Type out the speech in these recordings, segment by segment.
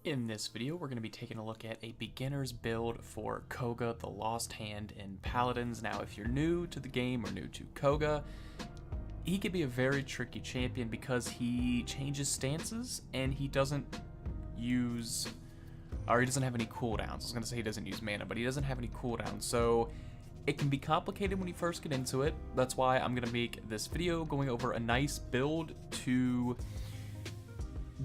In this video, we're going to be taking a look at a beginner's build for Koga, the Lost Hand in Paladins. Now, if you're new to the game or new to Koga, he could be a very tricky champion because he changes stances and he doesn't use, or he doesn't have any cooldowns. I was going to say he doesn't use mana, but he doesn't have any cooldowns, so it can be complicated when you first get into it. That's why I'm going to make this video going over a nice build to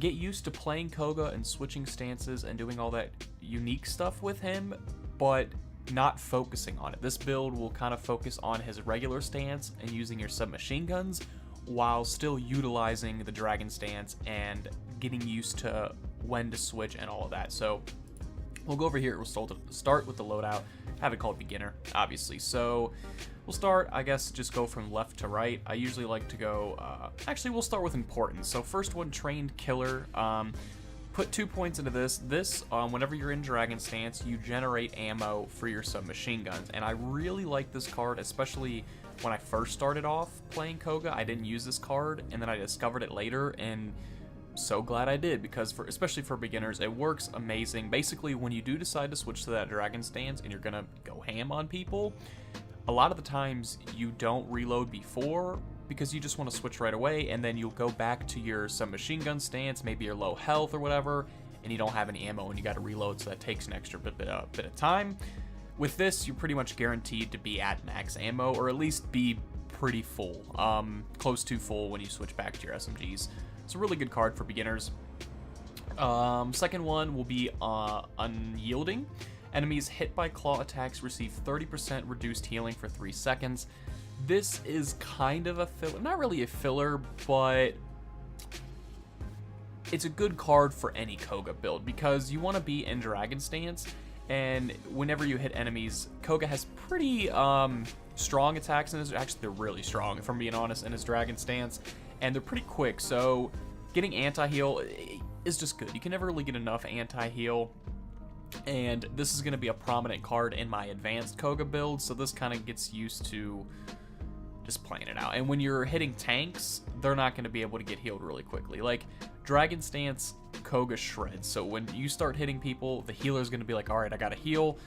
get used to playing Koga and switching stances and doing all that unique stuff with him, but not focusing on it. This build will kind of focus on his regular stance and using your submachine guns while still utilizing the dragon stance and getting used to when to switch and all of that. So we'll go over here. We'll start with the loadout. I have it called beginner, obviously. So we'll start, I guess, just go from left to right. I usually like to go, actually, we'll start with importance. So first one, trained killer. Put 2 points into this. Whenever you're in dragon stance, you generate ammo for your submachine guns. And I really like this card, especially when I first started off playing Koga. I didn't use this card, and then I discovered it later, and so glad I did, because especially for beginners, it works amazing. Basically, when you do decide to switch to that dragon stance and you're gonna go ham on people, a lot of the times you don't reload before because you just want to switch right away, and then you'll go back to your submachine gun stance, maybe you're low health or whatever, and you don't have any ammo and you got to reload, so that takes an extra bit of time. With this, you're pretty much guaranteed to be at max ammo, or at least be pretty full, close to full when you switch back to your SMGs. It's a really good card for beginners. Second one will be Unyielding. Enemies hit by claw attacks receive 30% reduced healing for 3 seconds. This is kind of a filler, not really a filler, but it's a good card for any Koga build because you want to be in dragon stance, and whenever you hit enemies, Koga has pretty strong attacks in his, actually they're really strong if I'm being honest, in his dragon stance, and they're pretty quick, so getting anti-heal is just good. You can never really get enough anti-heal, and this is going to be a prominent card in my advanced Koga build, so this kind of gets used to just playing it out. And when you're hitting tanks, they're not going to be able to get healed really quickly. Like, Dragon Stance, Koga shreds, so when you start hitting people, the healer's going to be like, alright, I gotta heal,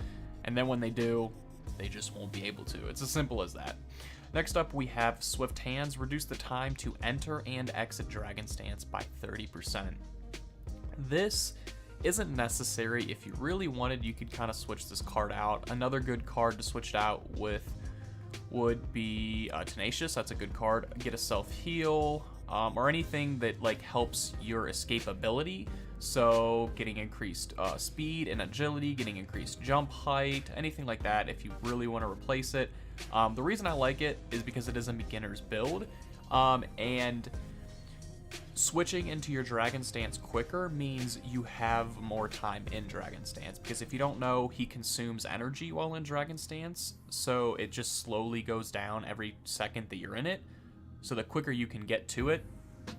and then when they do, they just won't be able to. It's as simple as that. Next up, we have Swift Hands. Reduce the time to enter and exit Dragon Stance by 30%. This isn't necessary. If you really wanted, you could kind of switch this card out. Another good card to switch it out with would be Tenacious. That's a good card. Get a self-heal, or anything that like helps your escapability. So getting increased speed and agility, getting increased jump height, anything like that if you really want to replace it. The reason I like it is because it is a beginner's build, and switching into your dragon stance quicker means you have more time in dragon stance, because if you don't know, he consumes energy while in dragon stance, so it just slowly goes down every second that you're in it. So the quicker you can get to it,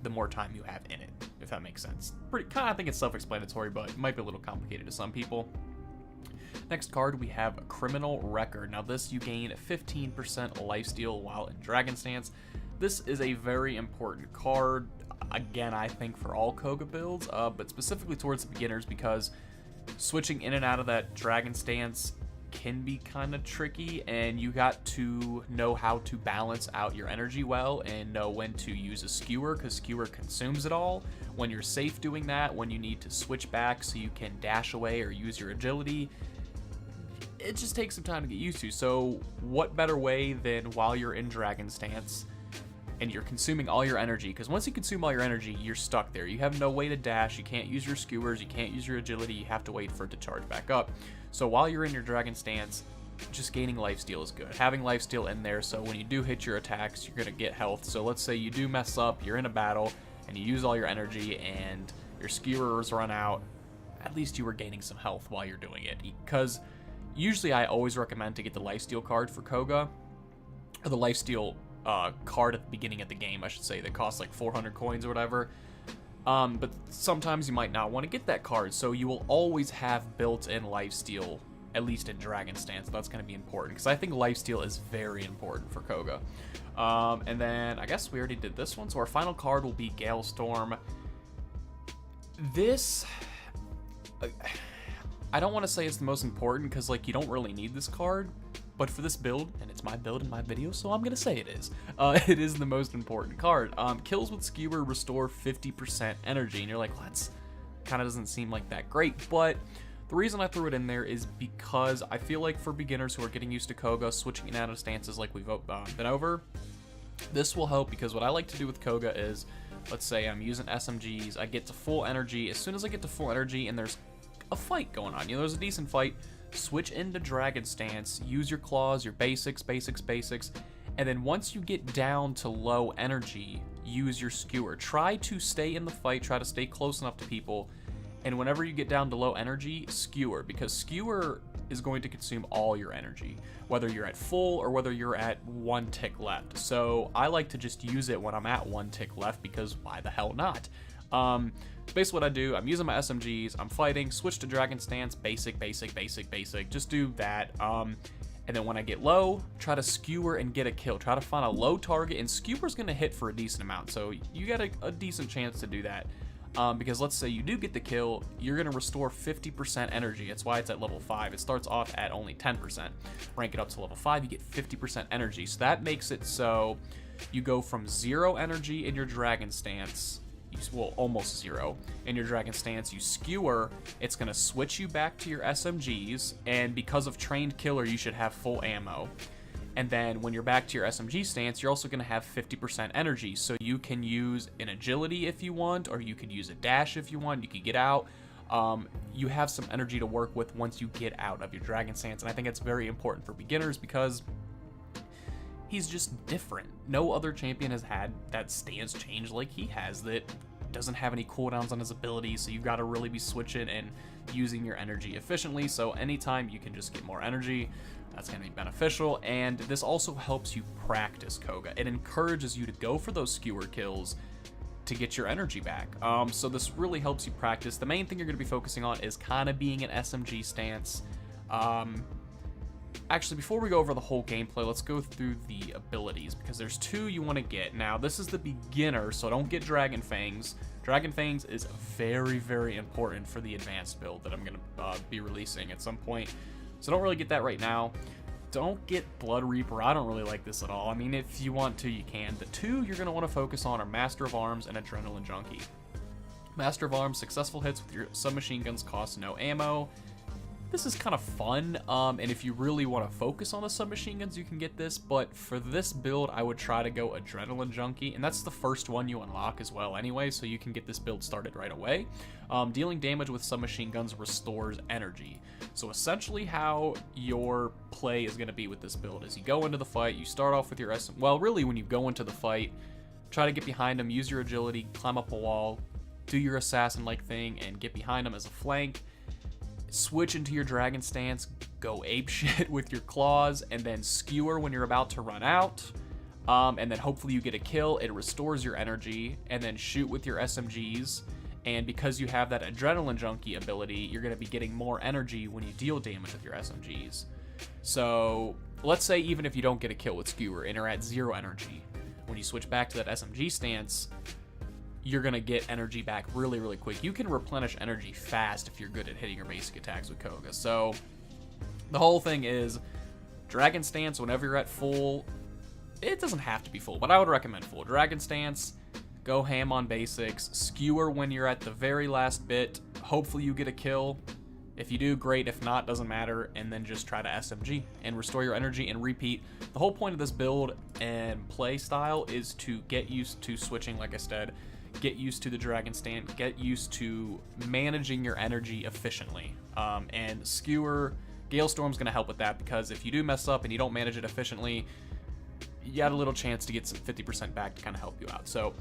the more time you have in it, if that makes sense. I think it's self-explanatory, but it might be a little complicated to some people. Next card, we have Criminal Record. Now this, you gain 15% lifesteal while in dragon stance. This is a very important card, again, I think for all Koga builds, but specifically towards the beginners, because switching in and out of that dragon stance can be kind of tricky, and you got to know how to balance out your energy well and know when to use a skewer, because skewer consumes it all. When you're safe doing that, when you need to switch back so you can dash away or use your agility, it just takes some time to get used to. So what better way than while you're in dragon stance and you're consuming all your energy, because once you consume all your energy, you're stuck there. You have no way to dash, you can't use your skewers, you can't use your agility, you have to wait for it to charge back up. So while you're in your dragon stance, just gaining lifesteal is good. Having lifesteal in there, so when you do hit your attacks, you're gonna get health. So let's say you do mess up, you're in a battle, and you use all your energy, and your skewers run out, at least you were gaining some health while you're doing it. Because usually I always recommend to get the lifesteal card for Koga, or the lifesteal card at the beginning of the game, I should say, that costs like 400 coins or whatever. But sometimes you might not want to get that card, so you will always have built-in lifesteal, at least in dragon stance. That's going to be important, because I think lifesteal is very important for Koga. And then I guess we already did this one, so our final card will be Galestorm. This I don't want to say it's the most important because, like, you don't really need this card, but for this build, and it's my build in my video, so I'm going to say it is. It is the most important card. Kills with Skewer restore 50% energy, and you're like, well, that's kind of doesn't seem like that great, but the reason I threw it in there is because I feel like for beginners who are getting used to Koga, switching in out of stances like we've been over, this will help because what I like to do with Koga is, let's say I'm using SMGs, I get to full energy. As soon as I get to full energy and there's a fight going on, there's a decent fight, switch into Dragon Stance, use your claws, your basics, and then once you get down to low energy, use your Skewer. Try to stay in the fight, try to stay close enough to people, and whenever you get down to low energy, Skewer, because Skewer is going to consume all your energy, whether you're at full or whether you're at 1 tick left. So I like to just use it when I'm at 1 tick left because why the hell not? Basically what I do, I'm using my SMGs, I'm fighting, switch to Dragon Stance, basic, just do that. And then when I get low, try to Skewer and get a kill. Try to find a low target, and Skewer's gonna hit for a decent amount, so you got a decent chance to do that. Because let's say you do get the kill, you're going to restore 50% energy. That's why it's at level 5. It starts off at only 10%. Rank it up to level 5, you get 50% energy. So that makes it so you go from 0 energy in your Dragon Stance, well, almost 0 in your Dragon Stance, you Skewer, it's going to switch you back to your SMGs, and because of Trained Killer, you should have full ammo. And then when you're back to your SMG stance, you're also going to have 50% energy. So you can use an agility if you want, or you could use a dash if you want. You could get out. You have some energy to work with once you get out of your Dragon Stance. And I think it's very important for beginners because he's just different. No other champion has had that stance change like he has, that doesn't have any cooldowns on his abilities. So you've got to really be switching and using your energy efficiently. So anytime you can just get more energy, that's going to be beneficial, and this also helps you practice Koga. It encourages you to go for those Skewer kills to get your energy back. So this really helps you practice. The main thing you're going to be focusing on is kind of being an SMG stance. Actually, before we go over the whole gameplay, let's go through the abilities, because there's 2 you want to get. Now, this is the beginner, so don't get Dragon Fangs. Dragon Fangs is very, very important for the advanced build that I'm going to be releasing at some point. So don't really get that right now. Don't get Blood Reaper. I don't really like this at all. I mean, if you want to, you can. The 2 you're going to want to focus on are Master of Arms and Adrenaline Junkie. Master of Arms, successful hits with your submachine guns cost no ammo. This is kind of fun, and if you really want to focus on the submachine guns, you can get this, but for this build, I would try to go Adrenaline Junkie, and that's the first one you unlock as well anyway, so you can get this build started right away. Dealing damage with submachine guns restores energy. So essentially how your play is going to be with this build is you go into the fight, you start off with your well, really when you go into the fight, try to get behind them, use your agility, climb up a wall, do your assassin-like thing, and get behind them as a flank. Switch into your Dragon Stance, go apeshit with your claws, and then Skewer when you're about to run out. And then hopefully you get a kill, it restores your energy, and then shoot with your SMGs. And because you have that Adrenaline Junkie ability, you're going to be getting more energy when you deal damage with your SMGs. So let's say even if you don't get a kill with Skewer and are at 0 energy, when you switch back to that SMG stance, you're going to get energy back really, really quick. You can replenish energy fast if you're good at hitting your basic attacks with Koga. So the whole thing is Dragon Stance whenever you're at full. It doesn't have to be full, but I would recommend full. Dragon Stance, go ham on basics. Skewer when you're at the very last bit. Hopefully you get a kill. If you do, great. If not, doesn't matter. And then just try to SMG and restore your energy and repeat. The whole point of this build and play style is to get used to switching, like I said. Get used to the Dragon Stance, get used to managing your energy efficiently. And Skewer, Gale Storm's going to help with that, because if you do mess up and you don't manage it efficiently, you got a little chance to get some 50% back to kind of help you out. So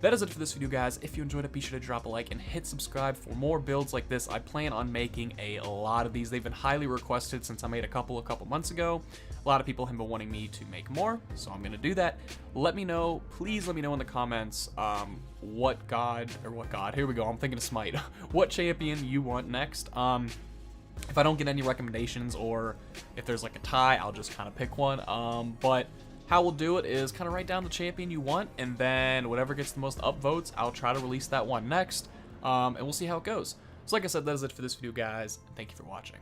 that is it for this video, guys. If you enjoyed it, be sure to drop a like and hit subscribe for more builds like this. I plan on making a lot of these. They've been highly requested since I made a couple months ago. A lot of people have been wanting me to make more, so I'm going to do that. Let me know, please let me know in the comments what god, here we go, I'm thinking of Smite, what champion you want next. If I don't get any recommendations, or if there's like a tie, I'll just kind of pick one. But how we'll do it is kind of write down the champion you want, and then whatever gets the most upvotes, I'll try to release that one next, and we'll see how it goes. So like I said, that is it for this video, guys. Thank you for watching.